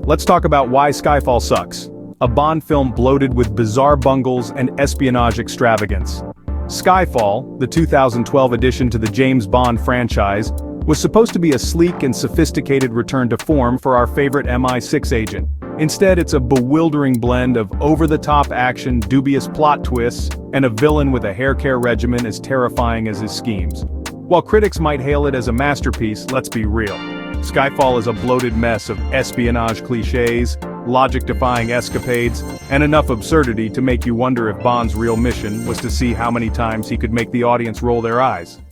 Let's talk about why Skyfall sucks. A Bond film bloated with bizarre bungles and espionage extravagance. Skyfall, the 2012 addition to the James Bond franchise, was supposed to be a sleek and sophisticated return to form for our favorite MI6 agent. Instead, it's a bewildering blend of over-the-top action, dubious plot twists, and a villain with a hair care regimen as terrifying as his schemes. While critics might hail it as a masterpiece, let's be real. Skyfall is a bloated mess of espionage cliches, logic-defying escapades, and enough absurdity to make you wonder if Bond's real mission was to see how many times he could make the audience roll their eyes.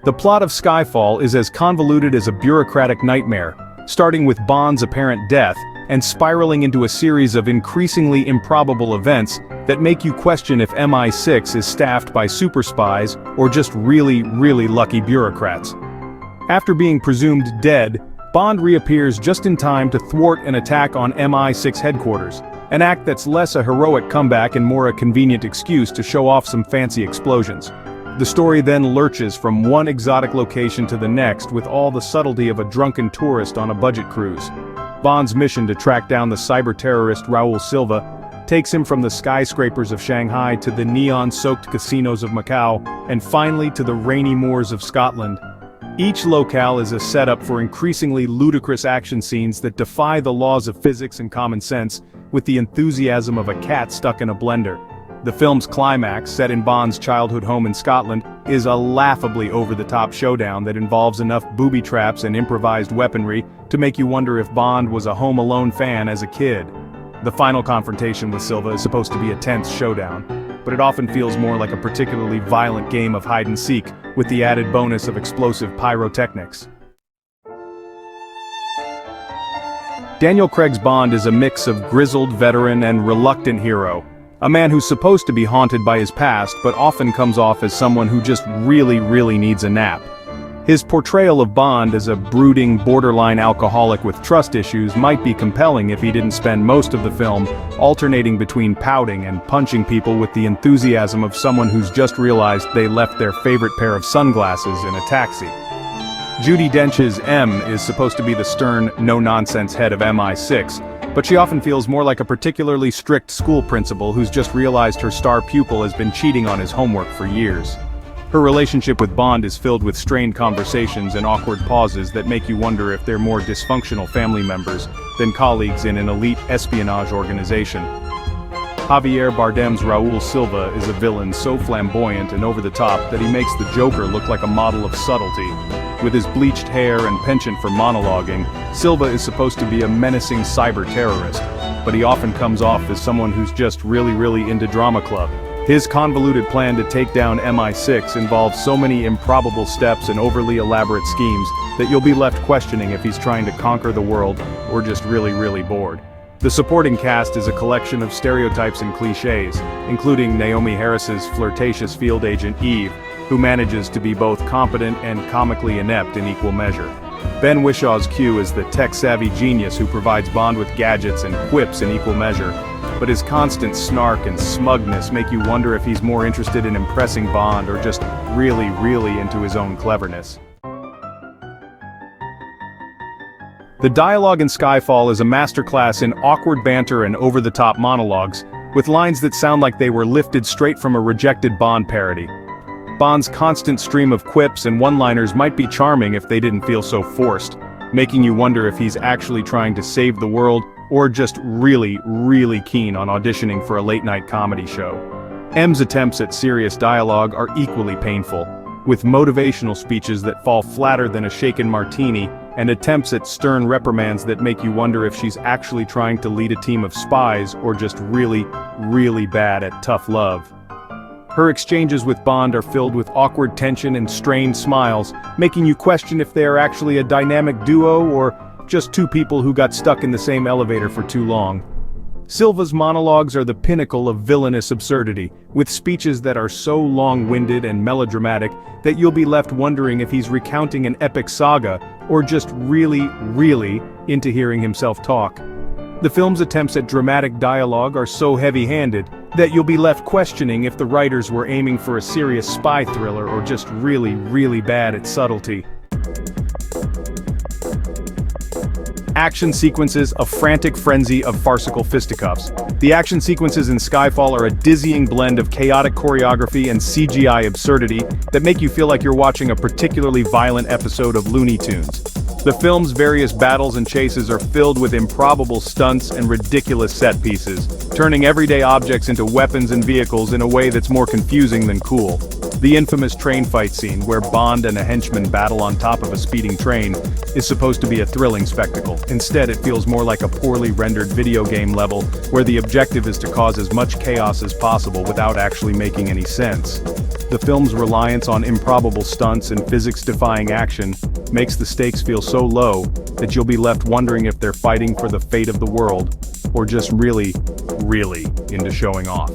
The plot of Skyfall is as convoluted as a bureaucratic nightmare, starting with Bond's apparent death and spiraling into a series of increasingly improbable events that make you question if MI6 is staffed by super spies or just really lucky bureaucrats. After being presumed dead, Bond reappears just in time to thwart an attack on MI6 headquarters, an act that's less a heroic comeback and more a convenient excuse to show off some fancy explosions. The story then lurches from one exotic location to the next with all the subtlety of a drunken tourist on a budget cruise. Bond's mission to track down the cyber-terrorist Raul Silva takes him from the skyscrapers of Shanghai to the neon-soaked casinos of Macau, and finally to the rainy moors of Scotland. Each locale is a setup for increasingly ludicrous action scenes that defy the laws of physics and common sense, with the enthusiasm of a cat stuck in a blender. The film's climax, set in Bond's childhood home in Scotland, is a laughably over-the-top showdown that involves enough booby traps and improvised weaponry to make you wonder if Bond was a Home Alone fan as a kid. The final confrontation with Silva is supposed to be a tense showdown, but it often feels more like a particularly violent game of hide-and-seek, with the added bonus of explosive pyrotechnics. Daniel Craig's Bond is a mix of grizzled veteran and reluctant hero. A man who's supposed to be haunted by his past but often comes off as someone who just really needs a nap. His portrayal of Bond as a brooding, borderline alcoholic with trust issues might be compelling if he didn't spend most of the film alternating between pouting and punching people with the enthusiasm of someone who's just realized they left their favorite pair of sunglasses in a taxi. Judi Dench's M is supposed to be the stern, no-nonsense head of MI6, but she often feels more like a particularly strict school principal who's just realized her star pupil has been cheating on his homework for years. Her relationship with Bond is filled with strained conversations and awkward pauses that make you wonder if they're more dysfunctional family members than colleagues in an elite espionage organization. Javier Bardem's Raul Silva is a villain so flamboyant and over-the-top that he makes the Joker look like a model of subtlety. With his bleached hair and penchant for monologuing, Silva is supposed to be a menacing cyber-terrorist, but he often comes off as someone who's just really into drama club. His convoluted plan to take down MI6 involves so many improbable steps and overly elaborate schemes that you'll be left questioning if he's trying to conquer the world or just really bored. The supporting cast is a collection of stereotypes and cliches, including Naomi Harris's flirtatious field agent Eve, who manages to be both competent and comically inept in equal measure. Ben Whishaw's Q is the tech-savvy genius who provides Bond with gadgets and quips in equal measure, but his constant snark and smugness make you wonder if he's more interested in impressing Bond or just really into his own cleverness. The dialogue in Skyfall is a masterclass in awkward banter and over-the-top monologues, with lines that sound like they were lifted straight from a rejected Bond parody. Bond's constant stream of quips and one-liners might be charming if they didn't feel so forced, making you wonder if he's actually trying to save the world or just really keen on auditioning for a late-night comedy show. M's attempts at serious dialogue are equally painful, with motivational speeches that fall flatter than a shaken martini and attempts at stern reprimands that make you wonder if she's actually trying to lead a team of spies or just really bad at tough love. Her exchanges with Bond are filled with awkward tension and strained smiles, making you question if they are actually a dynamic duo or just two people who got stuck in the same elevator for too long. Silva's monologues are the pinnacle of villainous absurdity, with speeches that are so long-winded and melodramatic that you'll be left wondering if he's recounting an epic saga or just really into hearing himself talk. The film's attempts at dramatic dialogue are so heavy-handed that you'll be left questioning if the writers were aiming for a serious spy thriller or just really bad at subtlety. Action sequences, a frantic frenzy of farcical fisticuffs. The action sequences in Skyfall are a dizzying blend of chaotic choreography and CGI absurdity that make you feel like you're watching a particularly violent episode of Looney Tunes. The film's various battles and chases are filled with improbable stunts and ridiculous set pieces, turning everyday objects into weapons and vehicles in a way that's more confusing than cool. The infamous train fight scene, where Bond and a henchman battle on top of a speeding train, is supposed to be a thrilling spectacle. Instead, it feels more like a poorly rendered video game level, where the objective is to cause as much chaos as possible without actually making any sense. The film's reliance on improbable stunts and physics-defying action makes the stakes feel so low that you'll be left wondering if they're fighting for the fate of the world, or just really into showing off.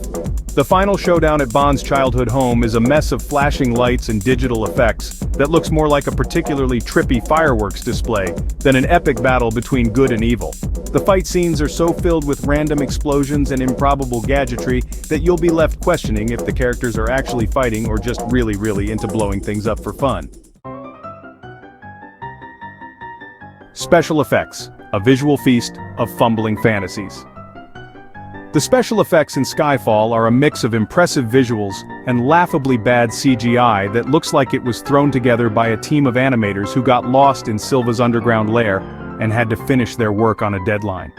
The final showdown at Bond's childhood home is a mess of flashing lights and digital effects that looks more like a particularly trippy fireworks display than an epic battle between good and evil. The fight scenes are so filled with random explosions and improbable gadgetry that you'll be left questioning if the characters are actually fighting or just really into blowing things up for fun. Special effects, a visual feast of fumbling fantasies. The special effects in Skyfall are a mix of impressive visuals and laughably bad CGI that looks like it was thrown together by a team of animators who got lost in Silva's underground lair and had to finish their work on a deadline.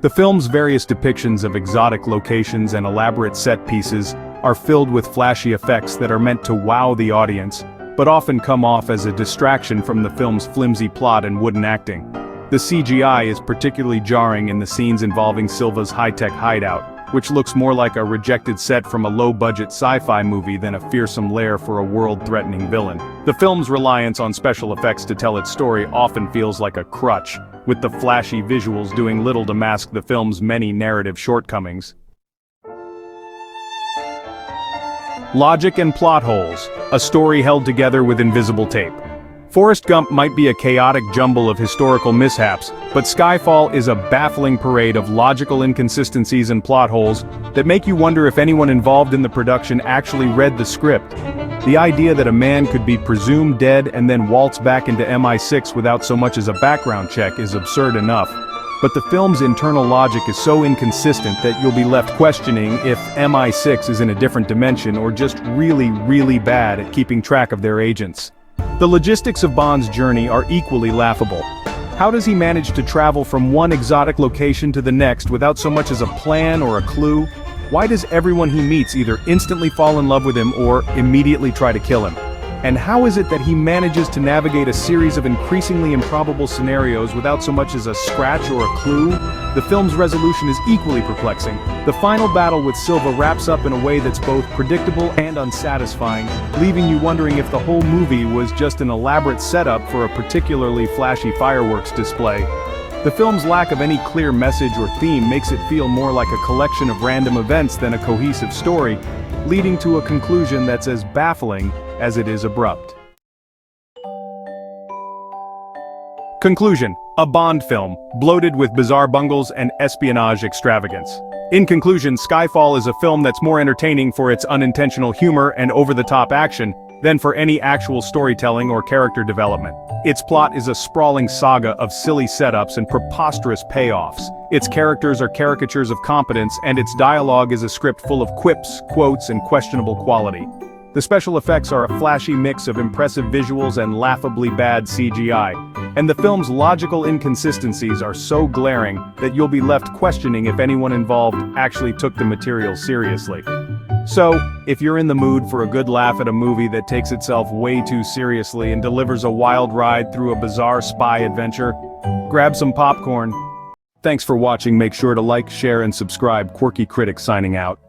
The film's various depictions of exotic locations and elaborate set pieces are filled with flashy effects that are meant to wow the audience, but often come off as a distraction from the film's flimsy plot and wooden acting. The CGI is particularly jarring in the scenes involving Silva's high-tech hideout, which looks more like a rejected set from a low-budget sci-fi movie than a fearsome lair for a world-threatening villain. The film's reliance on special effects to tell its story often feels like a crutch, with the flashy visuals doing little to mask the film's many narrative shortcomings. Logic and plot holes, a story held together with invisible tape. Forrest Gump might be a chaotic jumble of historical mishaps, but Skyfall is a baffling parade of logical inconsistencies and plot holes that make you wonder if anyone involved in the production actually read the script. The idea that a man could be presumed dead and then waltz back into MI6 without so much as a background check is absurd enough, but the film's internal logic is so inconsistent that you'll be left questioning if MI6 is in a different dimension or just really bad at keeping track of their agents. The logistics of Bond's journey are equally laughable. How does he manage to travel from one exotic location to the next without so much as a plan or a clue? Why does everyone he meets either instantly fall in love with him or immediately try to kill him? And how is it that he manages to navigate a series of increasingly improbable scenarios without so much as a scratch or a clue? The film's resolution is equally perplexing. The final battle with Silva wraps up in a way that's both predictable and unsatisfying, leaving you wondering if the whole movie was just an elaborate setup for a particularly flashy fireworks display. The film's lack of any clear message or theme makes it feel more like a collection of random events than a cohesive story, leading to a conclusion that's as baffling as it is abrupt. Conclusion: a Bond film, bloated with bizarre bungles and espionage extravagance. In conclusion, Skyfall is a film that's more entertaining for its unintentional humor and over-the-top action than for any actual storytelling or character development. Its plot is a sprawling saga of silly setups and preposterous payoffs. Its characters are caricatures of competence, and its dialogue is a script full of quips, quotes, and questionable quality. The special effects are a flashy mix of impressive visuals and laughably bad CGI, and the film's logical inconsistencies are so glaring that you'll be left questioning if anyone involved actually took the material seriously. So, if you're in the mood for a good laugh at a movie that takes itself way too seriously and delivers a wild ride through a bizarre spy adventure, grab some popcorn. Thanks for watching. Make sure to like, share, and subscribe. Quirky Critic signing out.